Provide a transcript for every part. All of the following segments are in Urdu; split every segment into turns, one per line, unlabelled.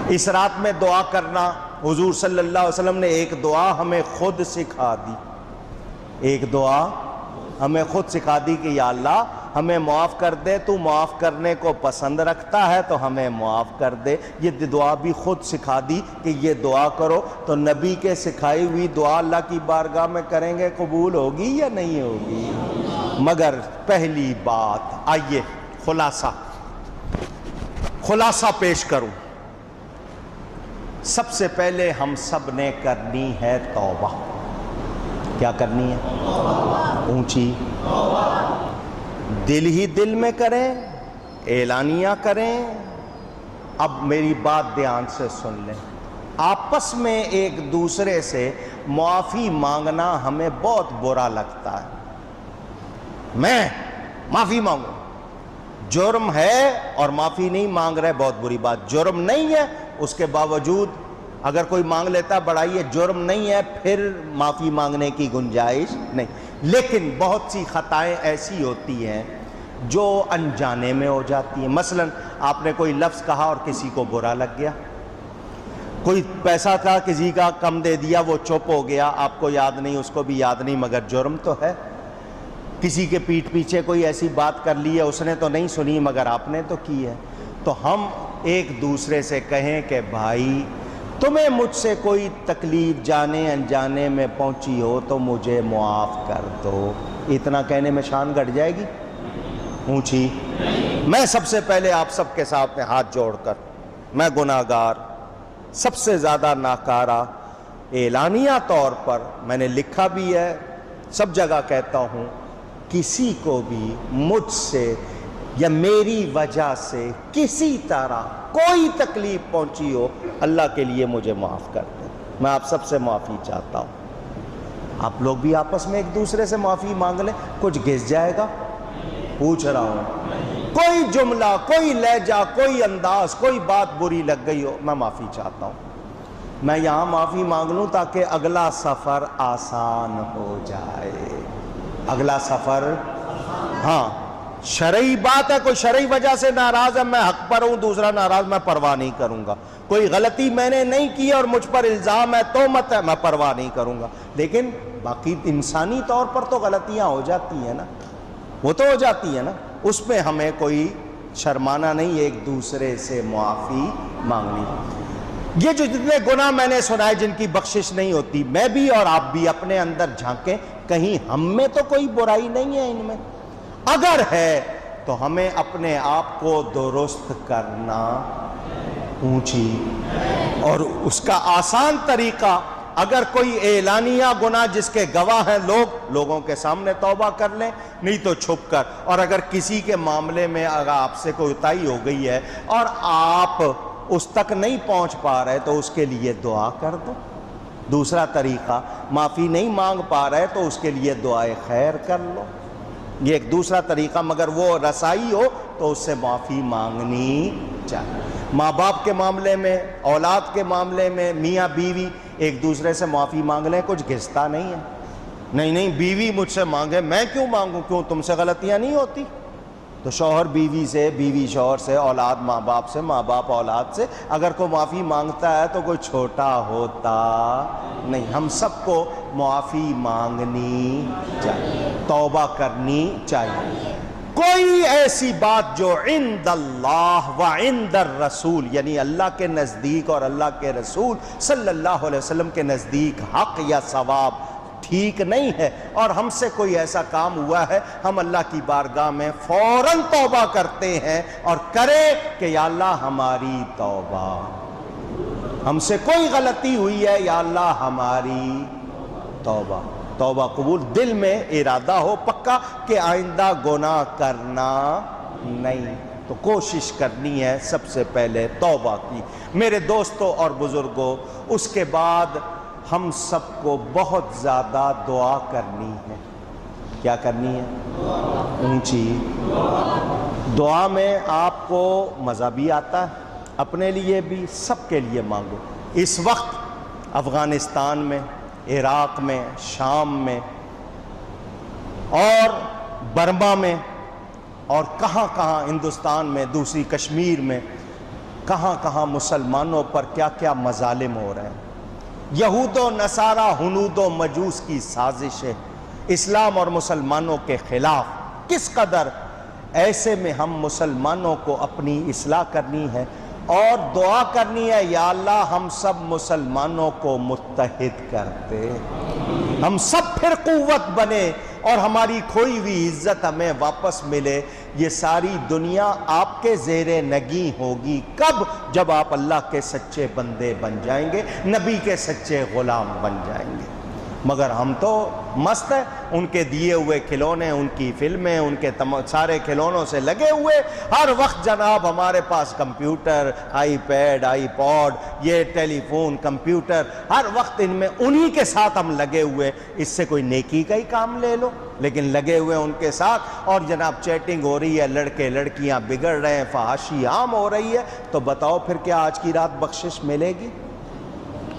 اس رات میں دعا کرنا، حضور صلی اللہ علیہ وسلم نے ایک دعا ہمیں خود سکھا دی، ایک دعا ہمیں خود سکھا دی کہ یا اللہ ہمیں معاف کر دے، تو معاف کرنے کو پسند رکھتا ہے تو ہمیں معاف کر دے۔ یہ دعا بھی خود سکھا دی کہ یہ دعا کرو، تو نبی کے سکھائی ہوئی دعا اللہ کی بارگاہ میں کریں گے، قبول ہوگی یا نہیں ہوگی؟ مگر پہلی بات، آئیے خلاصہ پیش کروں۔ سب سے پہلے ہم سب نے کرنی ہے توبہ۔ کیا کرنی ہے؟ اونچی دل ہی دل میں کریں، اعلانیہ کریں۔ اب میری بات دھیان سے سن لیں، آپس میں ایک دوسرے سے معافی مانگنا ہمیں بہت برا لگتا ہے۔ میں معافی مانگوں، جرم ہے اور معافی نہیں مانگ رہے، بہت بری بات۔ جرم نہیں ہے، اس کے باوجود اگر کوئی مانگ لیتا بڑھائیے، جرم نہیں ہے پھر معافی مانگنے کی گنجائش نہیں۔ لیکن بہت سی خطائیں ایسی ہوتی ہیں جو انجانے میں ہو جاتی ہیں۔ مثلا آپ نے کوئی لفظ کہا اور کسی کو برا لگ گیا، کوئی پیسہ کا کسی کا کم دے دیا، وہ چپ ہو گیا، آپ کو یاد نہیں، اس کو بھی یاد نہیں، مگر جرم تو ہے۔ کسی کے پیٹھ پیچھے کوئی ایسی بات کر لی ہے، اس نے تو نہیں سنی مگر آپ نے تو کی ہے۔ تو ہم ایک دوسرے سے کہیں کہ بھائی تمہیں مجھ سے کوئی تکلیف جانے انجانے میں پہنچی ہو تو مجھے معاف کر دو۔ اتنا کہنے میں شان گھٹ جائے گی؟ اونچی۔ میں سب سے پہلے آپ سب کے ساتھ ہاتھ جوڑ کر، میں گناہگار، سب سے زیادہ ناکارہ، اعلانیہ طور پر میں نے لکھا بھی ہے، سب جگہ کہتا ہوں، کسی کو بھی مجھ سے یا میری وجہ سے کسی طرح کوئی تکلیف پہنچی ہو، اللہ کے لیے مجھے معاف کر دیں۔ میں آپ سب سے معافی چاہتا ہوں۔ آپ لوگ بھی آپس میں ایک دوسرے سے معافی مانگ لیں، کچھ گھس جائے گا؟ پوچھ رہا ہوں، کوئی جملہ، کوئی لہجہ، کوئی انداز، کوئی بات بری لگ گئی ہو، میں معافی چاہتا ہوں۔ میں یہاں معافی مانگ لوں تاکہ اگلا سفر آسان ہو جائے۔ اگلا سفر، ہاں شرعی بات ہے، کوئی شرعی وجہ سے ناراض ہے، میں حق پر ہوں، دوسرا ناراض، میں پرواہ نہیں کروں گا۔ کوئی غلطی میں نے نہیں کی اور مجھ پر الزام ہے، تہمت ہے، میں پرواہ نہیں کروں گا۔ لیکن باقی انسانی طور پر تو غلطیاں ہو جاتی ہیں نا، وہ تو ہو جاتی ہیں نا، اس میں ہمیں کوئی شرمانا نہیں، ایک دوسرے سے معافی مانگنی۔ یہ جو جتنے گناہ میں نے سنائے جن کی بخشش نہیں ہوتی، میں بھی اور آپ بھی اپنے اندر جھانکیں، کہیں ہم میں تو کوئی برائی نہیں ہے ان میں؟ اگر ہے تو ہمیں اپنے آپ کو درست کرنا، اونچی۔ اور اس کا آسان طریقہ، اگر کوئی اعلانیہ گناہ جس کے گواہ ہیں لوگوں کے سامنے توبہ کر لیں، نہیں تو چھپ کر۔ اور اگر کسی کے معاملے میں اگر آپ سے کوئی کوتاہی ہو گئی ہے اور آپ اس تک نہیں پہنچ پا رہے تو اس کے لیے دعا کر دو۔ دوسرا طریقہ، معافی نہیں مانگ پا رہے تو اس کے لیے دعائے خیر کر لو، یہ ایک دوسرا طریقہ، مگر وہ رسائی ہو تو اس سے معافی مانگنی چاہیے۔ ماں باپ کے معاملے میں، اولاد کے معاملے میں، میاں بیوی ایک دوسرے سے معافی مانگ لیں، کچھ گھستا نہیں ہے۔ نہیں بیوی مجھ سے مانگے، میں کیوں مانگوں؟ کیوں تم سے غلطیاں نہیں ہوتی؟ تو شوہر بیوی سے، بیوی شوہر سے، اولاد ماں باپ سے، ماں باپ اولاد سے، اگر کوئی معافی مانگتا ہے تو کوئی چھوٹا ہوتا نہیں۔ ہم سب کو معافی مانگنی چاہیے، توبہ کرنی چاہیے۔ کوئی ایسی بات جو عند اللہ و عند الرسول، یعنی اللہ کے نزدیک اور اللہ کے رسول صلی اللہ علیہ وسلم کے نزدیک حق یا ثواب ٹھیک نہیں ہے، اور ہم سے کوئی ایسا کام ہوا ہے، ہم اللہ کی بارگاہ میں فوراً توبہ کرتے ہیں اور کریں کہ یا اللہ ہماری توبہ، ہم سے کوئی غلطی ہوئی ہے، یا اللہ ہماری توبہ۔ توبہ قبول، دل میں ارادہ ہو پکا کہ آئندہ گناہ کرنا نہیں، تو کوشش کرنی ہے سب سے پہلے توبہ کی۔ میرے دوستوں اور بزرگوں، اس کے بعد ہم سب کو بہت زیادہ دعا کرنی ہے۔ کیا کرنی ہے؟ اونچی دعا میں آپ کو مزہ بھی آتا ہے، اپنے لیے بھی، سب کے لیے مانگو۔ اس وقت افغانستان میں، عراق میں، شام میں اور برما میں اور کہاں کہاں ہندوستان میں، دوسری کشمیر میں کہاں کہاں مسلمانوں پر کیا کیا مظالم ہو رہے ہیں۔ یہود و نصارہ، ہنود و مجوس کی سازش ہے اسلام اور مسلمانوں کے خلاف کس قدر۔ ایسے میں ہم مسلمانوں کو اپنی اصلاح کرنی ہے اور دعا کرنی ہے، یا اللہ ہم سب مسلمانوں کو متحد کر دے، ہم سب پھر قوت بنے اور ہماری کھوئی ہوئی عزت ہمیں واپس ملے۔ یہ ساری دنیا آپ کے زیر نگیں ہوگی کب؟ جب آپ اللہ کے سچے بندے بن جائیں گے، نبی کے سچے غلام بن جائیں گے۔ مگر ہم تو مست ہیں ان کے دیے ہوئے کھلونے، ان کی فلمیں، ان کے سارے کھلونوں سے لگے ہوئے۔ ہر وقت جناب ہمارے پاس computer, iPad, iPod, یہ ٹیلی فون، کمپیوٹر، ہر وقت ان میں انہی کے ساتھ ہم لگے ہوئے۔ اس سے کوئی نیکی کا ہی کام لے لو، لیکن لگے ہوئے ان کے ساتھ، اور جناب چیٹنگ ہو رہی ہے، لڑکے لڑکیاں بگڑ رہے ہیں، فحاشی عام ہو رہی ہے، تو بتاؤ پھر کیا آج کی رات بخشش ملے گی؟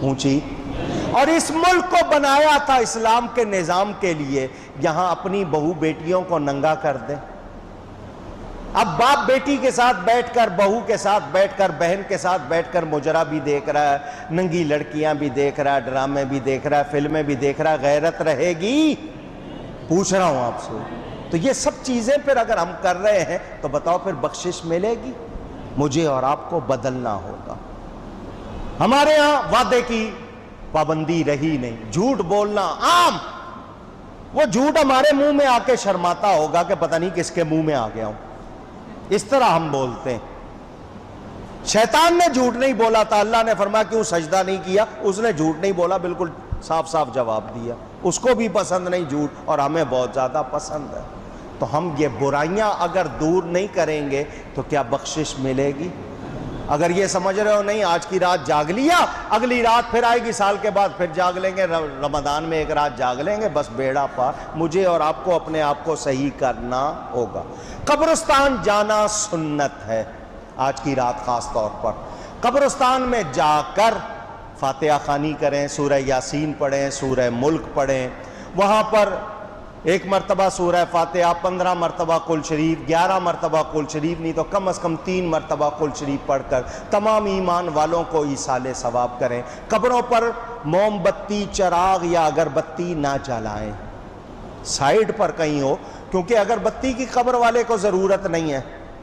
اونچی۔ اور اس ملک کو بنایا تھا اسلام کے نظام کے لیے، یہاں اپنی بہو بیٹیوں کو ننگا کر دیں۔ اب باپ بیٹی کے ساتھ بیٹھ کر، بہو کے ساتھ بیٹھ کر، بہن کے ساتھ بیٹھ کر مجرا بھی دیکھ رہا ہے، ننگی لڑکیاں بھی دیکھ رہا ہے، ڈرامے بھی دیکھ رہا ہے، فلمیں بھی دیکھ رہا ہے، غیرت رہے گی؟ پوچھ رہا ہوں آپ سے۔ تو یہ سب چیزیں پھر اگر ہم کر رہے ہیں تو بتاؤ پھر بخشش ملے گی؟ مجھے اور آپ کو بدلنا ہوگا۔ ہمارے ہاں وعدے کی پابندی رہی نہیں، جھوٹ بولنا عام۔ وہ جھوٹ ہمارے منہ میں آ کے شرماتا ہوگا کہ پتہ نہیں کس کے منہ میں آ گیا ہوں، اس طرح ہم بولتے ہیں۔ شیطان نے جھوٹ نہیں بولا تھا، اللہ نے فرمایا کیوں سجدہ نہیں کیا؟ اس نے جھوٹ نہیں بولا، بالکل صاف صاف جواب دیا۔ اس کو بھی پسند نہیں جھوٹ، اور ہمیں بہت زیادہ پسند ہے۔ تو ہم یہ برائیاں اگر دور نہیں کریں گے تو کیا بخشش ملے گی؟ اگر یہ سمجھ رہے ہو نہیں آج کی رات جاگ لیا، اگلی رات پھر آئے گی، سال کے بعد پھر جاگ لیں گے، رمضان میں ایک رات جاگ لیں گے، بس بیڑا پار۔ مجھے اور آپ کو اپنے آپ کو صحیح کرنا ہوگا۔ قبرستان جانا سنت ہے، آج کی رات خاص طور پر قبرستان میں جا کر فاتحہ خوانی کریں، سورہ یاسین پڑھیں، سورہ ملک پڑھیں، وہاں پر 1 مرتبہ سورہ فاتحہ، 15 مرتبہ قل شریف، 11 مرتبہ قل شریف، نہیں تو کم از کم 3 مرتبہ قل شریف پڑھ کر تمام ایمان والوں کو ایصال ثواب کریں۔ قبروں پر موم بتی، چراغ یا اگربتی نہ جلائیں، سائیڈ پر کہیں ہو، کیونکہ اگربتی کی قبر والے کو ضرورت نہیں ہے،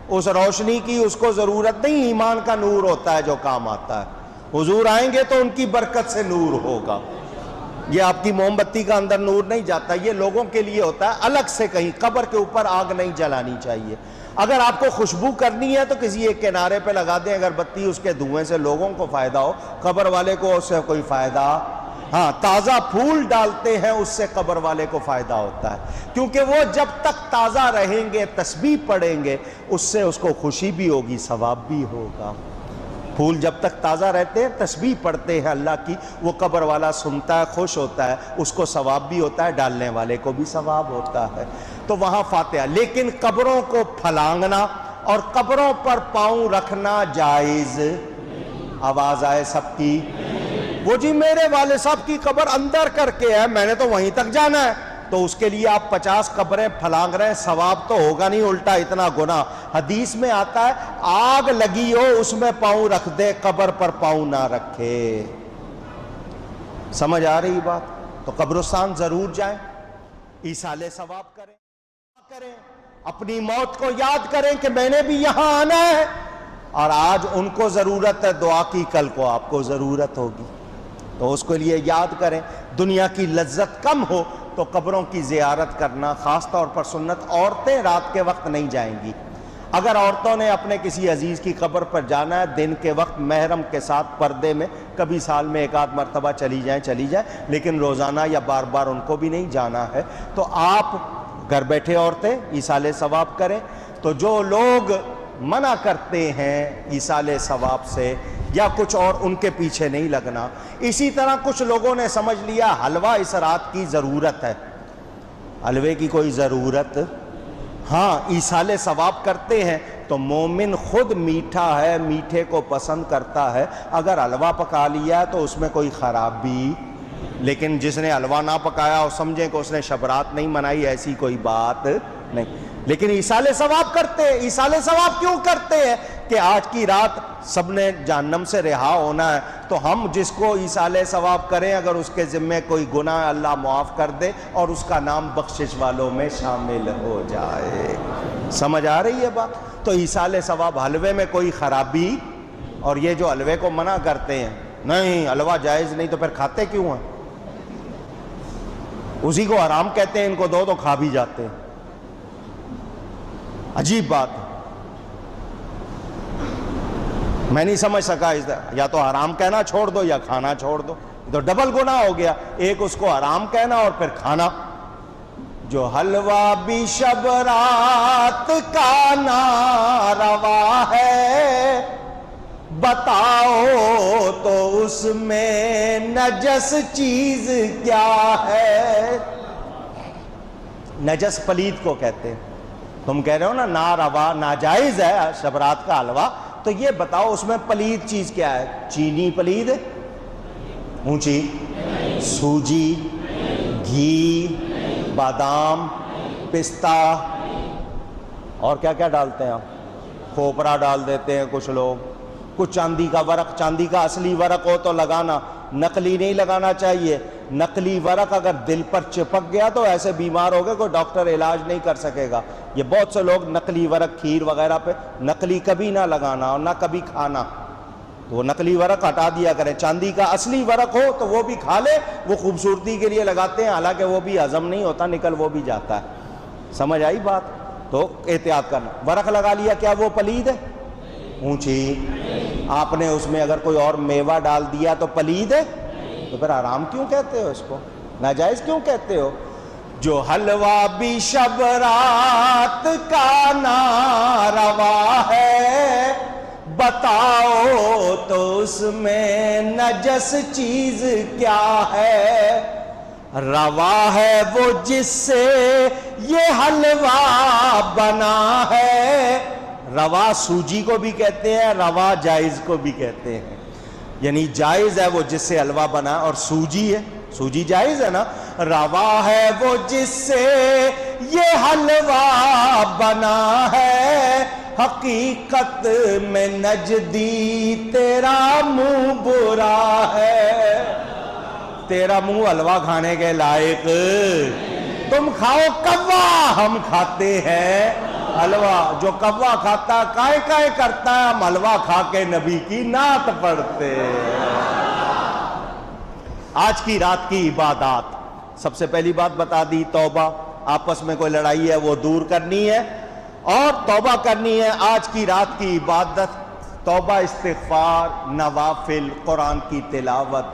اس روشنی کی اس کو ضرورت نہیں، ایمان کا نور ہوتا ہے جو کام آتا ہے۔ حضور آئیں گے تو ان کی برکت سے نور ہوگا، یہ آپ کی موم بتی کا اندر نور نہیں جاتا، یہ لوگوں کے لیے ہوتا ہے الگ سے، کہیں قبر کے اوپر آگ نہیں جلانی چاہیے۔ اگر آپ کو خوشبو کرنی ہے تو کسی ایک کنارے پہ لگا دیں اگربتی، اس کے دھوئیں سے لوگوں کو فائدہ ہو، قبر والے کو اس سے کوئی فائدہ۔ ہاں، تازہ پھول ڈالتے ہیں اس سے قبر والے کو فائدہ ہوتا ہے، کیونکہ وہ جب تک تازہ رہیں گے، تسبیح پڑھیں گے، اس سے اس کو خوشی بھی ہوگی، ثواب بھی ہوگا۔ پھول جب تک تازہ رہتے ہیں، تسبیح پڑھتے ہیں اللہ کی، وہ قبر والا سنتا ہے، خوش ہوتا ہے، اس کو ثواب بھی ہوتا ہے، ڈالنے والے کو بھی ثواب ہوتا ہے۔ تو وہاں فاتحہ۔ لیکن قبروں کو پھلانگنا اور قبروں پر پاؤں رکھنا جائز۔ آواز آئے سب کی؟ وہ جی میرے والد صاحب کی قبر اندر کر کے ہے، میں نے تو وہیں تک جانا ہے، تو اس کے لیے آپ 50 قبریں پھلانگ رہے ہیں، ثواب تو ہوگا نہیں، الٹا اتنا گناہ۔ حدیث میں آتا ہے آگ لگی ہو اس میں پاؤں رکھ دے، قبر پر پاؤں نہ رکھے۔ سمجھ آ رہی بات؟ تو قبرستان ضرور جائیں، ایصال ثواب کریں، اپنی موت کو یاد کریں کہ میں نے بھی یہاں آنا ہے، اور آج ان کو ضرورت ہے دعا کی، کل کو آپ کو ضرورت ہوگی، تو اس کے لیے یاد کریں۔ دنیا کی لذت کم ہو تو قبروں کی زیارت کرنا خاص طور پر سنت۔ عورتیں رات کے وقت نہیں جائیں گی۔ اگر عورتوں نے اپنے کسی عزیز کی قبر پر جانا ہے دن کے وقت محرم کے ساتھ پردے میں، کبھی سال میں 1 مرتبہ چلی جائیں، لیکن روزانہ یا بار بار ان کو بھی نہیں جانا ہے، تو آپ گھر بیٹھے عورتیں ایصال ثواب کریں۔ تو جو لوگ منع کرتے ہیں ایصال ثواب سے یا کچھ اور، ان کے پیچھے نہیں لگنا۔ اسی طرح کچھ لوگوں نے سمجھ لیا حلوہ اس رات کی ضرورت ہے، حلوے کی کوئی ضرورت؟ ہاں، ایصال ثواب کرتے ہیں تو مومن خود میٹھا ہے، میٹھے کو پسند کرتا ہے، اگر حلوہ پکا لیا ہے تو اس میں کوئی خرابی، لیکن جس نے حلوہ نہ پکایا اور سمجھیں کہ اس نے شبرات نہیں منائی، ایسی کوئی بات نہیں۔ لیکن ایصال ثواب کرتے ہیں۔ ایصال ثواب کیوں کرتے ہیں؟ کہ آج کی رات سب نے جہنم سے رہا ہونا ہے، تو ہم جس کو ایصال ثواب کریں، اگر اس کے ذمے کوئی گناہ اللہ معاف کر دے اور اس کا نام بخشش والوں میں شامل ہو جائے۔ سمجھ آ رہی ہے بات؟ تو ایصال ثواب، حلوے میں کوئی خرابی، اور یہ جو حلوے کو منع کرتے ہیں نہیں حلوہ جائز نہیں، تو پھر کھاتے کیوں ہیں؟ اسی کو حرام کہتے ہیں، ان کو دو تو کھا بھی جاتے ہیں۔ عجیب بات ہے، میں نہیں سمجھ سکا، یا تو حرام کہنا چھوڑ دو یا کھانا چھوڑ دو، تو ڈبل گناہ ہو گیا، ایک اس کو حرام کہنا اور پھر کھانا۔ جو حلوہ بھی شب رات کا ناروا ہے، بتاؤ تو اس میں نجس چیز کیا ہے؟ نجس پلید کو کہتے ہیں۔ تم کہہ رہے ہو نا ناروا ناجائز ہے شب رات کا حلوہ، تو یہ بتاؤ اس میں پلید چیز کیا ہے؟ چینی پلید ہے؟ اونچی؟ سوجی، گھی، بادام، پستہ، اور کیا کیا ڈالتے ہیں آپ؟ کھوپرا ڈال دیتے ہیں کچھ لوگ، کچھ چاندی کا ورق، چاندی کا اصلی ورق ہو تو لگانا، نقلی نہیں لگانا چاہیے۔ نقلی ورق اگر دل پر چپک گیا تو ایسے بیمار ہو گئے کوئی ڈاکٹر علاج نہیں کر سکے گا۔ یہ بہت سے لوگ نقلی ورق کھیر وغیرہ پہ، نقلی کبھی نہ لگانا اور نہ کبھی کھانا، تو وہ نقلی ورق ہٹا دیا کریں۔ چاندی کا اصلی ورق ہو تو وہ بھی کھا لے، وہ خوبصورتی کے لیے لگاتے ہیں، حالانکہ وہ بھی ہضم نہیں ہوتا، نکل وہ بھی جاتا ہے۔ سمجھ آئی بات؟ تو احتیاط کرنا۔ ورق لگا لیا، کیا وہ پلید ہے؟ اونچی۔ آپ نے اس میں اگر کوئی اور میوہ ڈال دیا تو پلید ہے؟ تو پھر حرام کیوں کہتے ہو اس کو؟ ناجائز کیوں کہتے ہو؟ جو حلوہ بھی شب رات کا ناروا ہے، بتاؤ تو اس میں نجس چیز کیا ہے؟ روا ہے وہ جس سے یہ حلوہ بنا ہے۔ روا سوجی کو بھی کہتے ہیں، روا جائز کو بھی کہتے ہیں، یعنی جائز ہے وہ جس سے حلوہ بنا، اور سوجی ہے، سوجی جائز ہے نا۔ روا ہے وہ جس سے یہ حلوہ بنا ہے، حقیقت میں نجدی تیرا منہ برا ہے۔ تیرا منہ حلوہ کھانے کے لائق، تم کھاؤ کوا، ہم کھاتے ہیں حلوہ۔ جو کوا کھاتا کائے کائے کرتا ہے، ہم حلوہ کھا کے نبی کی نعت پڑھتے ہیں۔ آج کی رات کی عبادات، سب سے پہلی بات بتا دی توبہ، آپس میں کوئی لڑائی ہے وہ دور کرنی ہے اور توبہ کرنی ہے۔ آج کی رات کی عبادت توبہ، استغفار، نوافل، قرآن کی تلاوت،